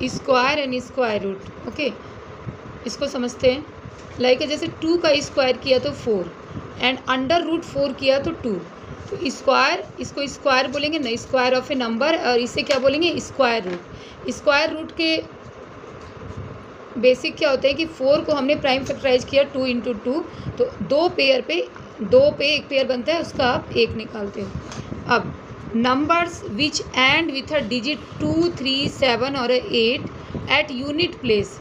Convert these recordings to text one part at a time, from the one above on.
Square and square root. Okay, इसको समझते हैं। लाइक जैसे 2 का स्क्वायर किया तो 4 एंड अंडर रूट 4 किया तो 2। तो स्क्वायर, इसको स्क्वायर बोलेंगे ना, स्क्वायर ऑफ ए नंबर, और इसे क्या बोलेंगे, स्क्वायर रूट। स्क्वायर रूट के बेसिक क्या होता है कि 4 को हमने प्राइम फैक्टराइज किया 2 इंटू 2, तो दो पे एक पेयर बनता है, उसका आप एक निकालते हो। अब numbers which end with a digit 2, 3, 7 और 8 at unit place,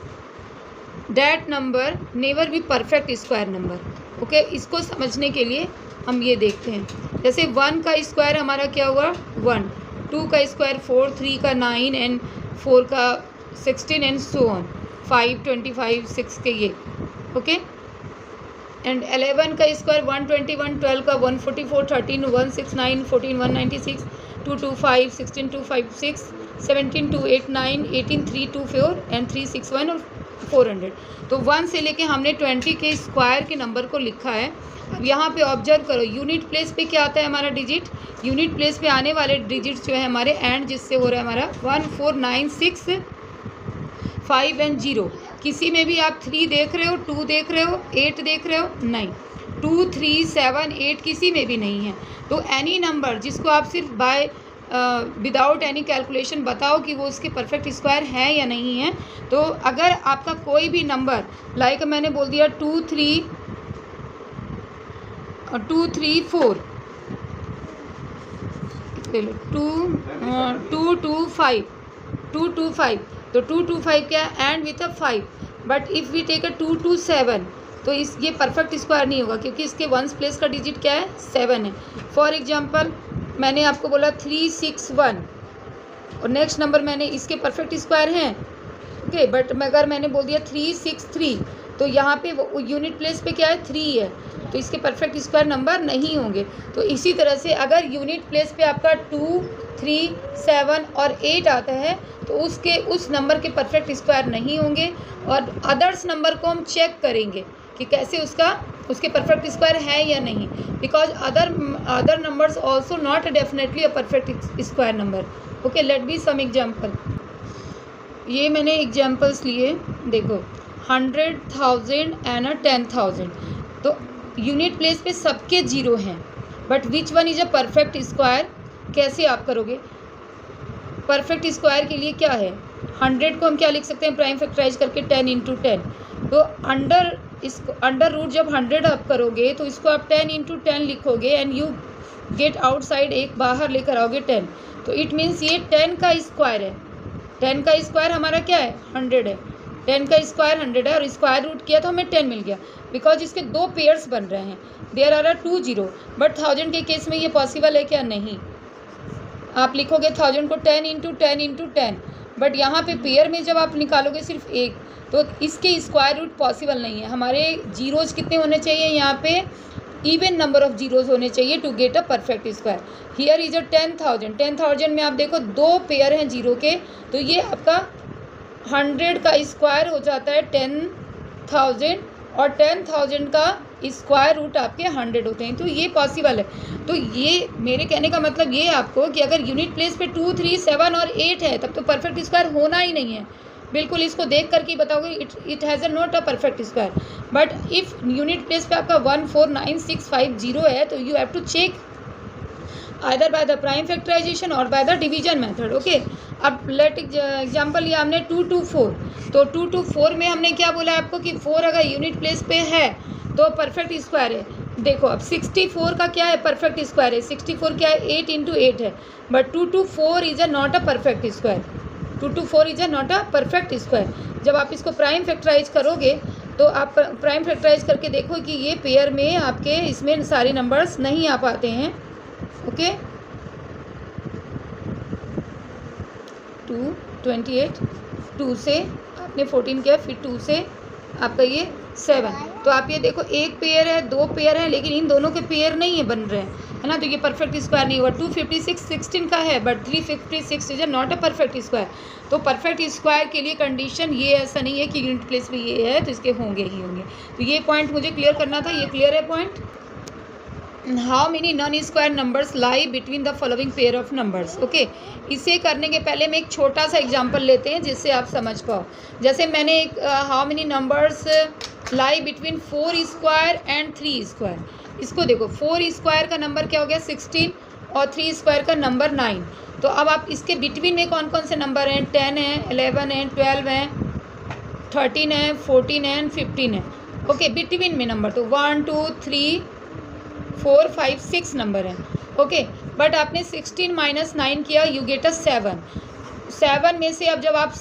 that number never be perfect square number. Okay, इसको समझने के लिए हम ये देखते हैं। जैसे 1 का स्क्वायर हमारा क्या हुआ 1, 2 का स्क्वायर 4, 3 का 9 एंड 4 का 16 एंड सो ऑन, 5, 25, 6 के ये। ओके, एंड 11 का स्क्वायर 121, 12 का 144, 13 169, 14 196, 225, 16 256, 17 289, 18 324 एंड 361 और 400। तो 1 से लेके हमने 20 के स्क्वायर के नंबर को लिखा है। अब यहाँ पे ऑब्जर्व करो, यूनिट प्लेस पे क्या आता है हमारा डिजिट, यूनिट प्लेस पे आने वाले डिजिट्स जो है हमारे एंड जिससे हो रहा है हमारा 1, 4, 9, 6, 5 एंड 0। किसी में भी आप 3 देख रहे हो, 2 देख रहे हो, 8 देख रहे हो, नहीं, 2, 3, 7, 8 किसी में भी नहीं है। तो एनी नंबर जिसको आप सिर्फ बाय विदाउट एनी कैलकुलेशन बताओ कि वो उसके परफेक्ट स्क्वायर है या नहीं है। तो अगर आपका कोई भी नंबर लाइक मैंने बोल दिया 2, 3, 4 ले लो, 2, 2, 5, 2, 2, 5, तो 2, 2, 5 क्या है end with a 5। But if we take a 2, 2, 7 तो ये परफेक्ट स्क्वायर नहीं होगा, क्योंकि इसके वंस प्लेस का डिजिट क्या है 7 है। फॉर एग्जांपल मैंने आपको बोला 3, 6, 1 और नेक्स्ट नंबर मैंने इसके परफेक्ट स्क्वायर हैं। ओके, बट अगर मैंने बोल दिया 3, 6, 3 तो यहाँ पे यूनिट प्लेस पे क्या है 3 है, तो इसके परफेक्ट स्क्वायर नंबर नहीं होंगे। तो इसी तरह से अगर यूनिट प्लेस पे आपका 2, 3, 7 और 8 आता है तो उस नंबर के परफेक्ट स्क्वायर नहीं होंगे। और अदर्स नंबर को हम चेक करेंगे कि कैसे उसके परफेक्ट स्क्वायर है या नहीं, because other numbers also not definitely a perfect square number. Okay, let be some example. ये मैंने एग्जाम्पल्स लिए, देखो 100,000 एंड 10,000। तो यूनिट प्लेस पे सबके 0 हैं, but which one is a perfect square, कैसे आप करोगे। परफेक्ट स्क्वायर के लिए क्या है, 100 को हम क्या लिख सकते हैं प्राइम फैक्टराइज करके 10 इंटू 10। तो अंडर रूट जब 100 आप करोगे तो इसको आप 10 इंटू 10 लिखोगे एंड यू गेट आउटसाइड, एक बाहर लेकर आओगे 10। तो इट मीन्स ये 10 का स्क्वायर है। 10 का स्क्वायर हमारा क्या है 100 है, 10 का स्क्वायर 100 है और स्क्वायर रूट किया तो हमें 10 मिल गया, बिकॉज इसके 2 पेयर्स बन रहे हैं, देयर आर 2 0। बट 1000 के केस में ये पॉसिबल है क्या, नहीं। आप लिखोगे 1000 को 10 इंटू 10 इंटू 10, बट यहाँ पे पेयर में जब आप निकालोगे सिर्फ एक, तो इसके स्क्वायर रूट पॉसिबल नहीं है। हमारे जीरोज कितने होने चाहिए यहाँ पे, इवन नंबर ऑफ जीरोज होने चाहिए to get a perfect square. Here is a 10,000, 10,000 में आप देखो 2 पेयर हैं जीरो के, तो ये आपका 100 का स्क्वायर हो जाता है 10,000 और 10,000 का स्क्वायर रूट आपके 100 होते हैं, तो ये पॉसिबल है। तो ये मेरे कहने का मतलब ये है आपको कि अगर यूनिट प्लेस पे 2, 3, 7 और 8 है तब तो परफेक्ट स्क्वायर होना ही नहीं है। बिल्कुल इसको देख करके ही बताओगे it has a not a perfect square. But if unit place पे आपका 1, 4, 9, 6, 5, 0 है तो you have to check either by the prime factorisation और by the division method. Okay, अब लेट एग्जाम्पल लिया हमने 2 to 4, तो 2 to 4 में हमने क्या बोला आपको कि 4 अगर यूनिट प्लेस पे है तो परफेक्ट स्क्वायर है। देखो अब 64 का क्या है परफेक्ट स्क्वायर है, 64 क्या है 8 इंटू 8 है, but 2 to 4 is a not a perfect square, 2 to 4 is a not a perfect square. जब आप इसको प्राइम फैक्टराइज करोगे तो आप प्राइम फैक्टराइज करके देखो कि ये पेयर में आपके इसमें सारे नंबर्स नहीं आ पाते हैं। ओके, 2, 28, 2 से आपने 14 किया, फिर 2 से आपका ये 7, तो आप ये देखो एक पेयर है, 2 पेयर है, लेकिन इन दोनों के पेयर नहीं है बन रहे हैं, है ना, तो ये परफेक्ट स्क्वायर नहीं हुआ। 256 16 का है, but 356 is not a perfect square. तो परफेक्ट स्क्वायर के लिए कंडीशन ये ऐसा नहीं है कि यूनिट प्लेस में ये है तो इसके होंगे ही होंगे। तो ये पॉइंट मुझे क्लियर करना था, ये क्लियर है point. How many non square numbers lie between the following pair of numbers. Okay, इसे करने के पहले मैं एक छोटा सा एग्जांपल लेते हैं जिससे आप समझ पाओ। जैसे मैंने एक how many numbers lie between 4 square and 3 square. इसको देखो, 4 स्क्वायर का नंबर क्या हो गया 16 और 3 स्क्वायर का नंबर 9। तो अब आप इसके बिटवीन में कौन कौन से नंबर हैं, 10 है, 11 है, 12 है, 13 है, 14 है, 15 है। ओके, बिटवीन में नंबर तो 1 2 3 4 5 6 नंबर है। ओके, बट आपने 16 माइनस 9 किया, यू गेट अ 7। 7 में से अब जब आप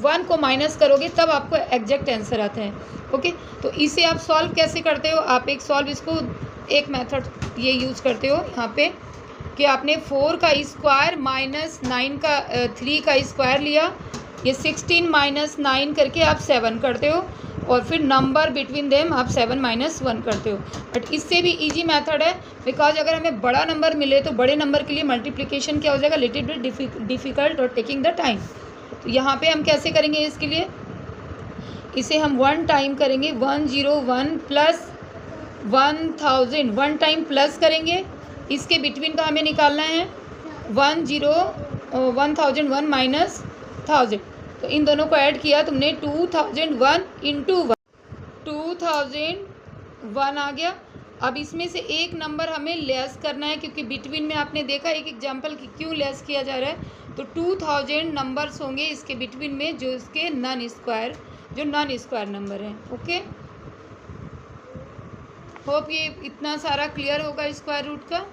1 को माइनस करोगे तब आपको एग्जैक्ट आंसर आता है। ओके, तो इसे आप सॉल्व कैसे करते हो, आप एक मेथड ये यूज़ करते हो यहाँ पे कि आपने 4 का स्क्वायर माइनस 9 का 3 का स्क्वायर लिया, ये 16 माइनस 9 करके आप 7 करते हो और फिर नंबर बिटवीन देम आप 7 माइनस 1 करते हो। बट इससे भी इजी मेथड है, बिकॉज अगर हमें बड़ा नंबर मिले तो बड़े नंबर के लिए मल्टीप्लिकेशन क्या हो जाएगा, लिटिल बिट डिफ़िकल्ट और टेकिंग द टाइम। तो यहाँ पे हम कैसे करेंगे इसके लिए, इसे हम 1 टाइम करेंगे, 101 प्लस 1000 1 टाइम प्लस करेंगे, इसके बिटवीन का हमें निकालना है 1001 माइनस 1000। तो इन दोनों को ऐड किया तुमने 2001 इंटू 1, 2001 आ गया। अब इसमें से एक नंबर हमें लेस करना है क्योंकि बिटवीन में आपने देखा एक एग्जांपल कि क्यों लेस किया जा रहा है। तो 2000 नंबर्स होंगे इसके बिटवीन में जो इसके नॉन स्क्वायर नंबर हैं। ओके, होप ये इतना सारा क्लियर होगा स्क्वायर रूट का।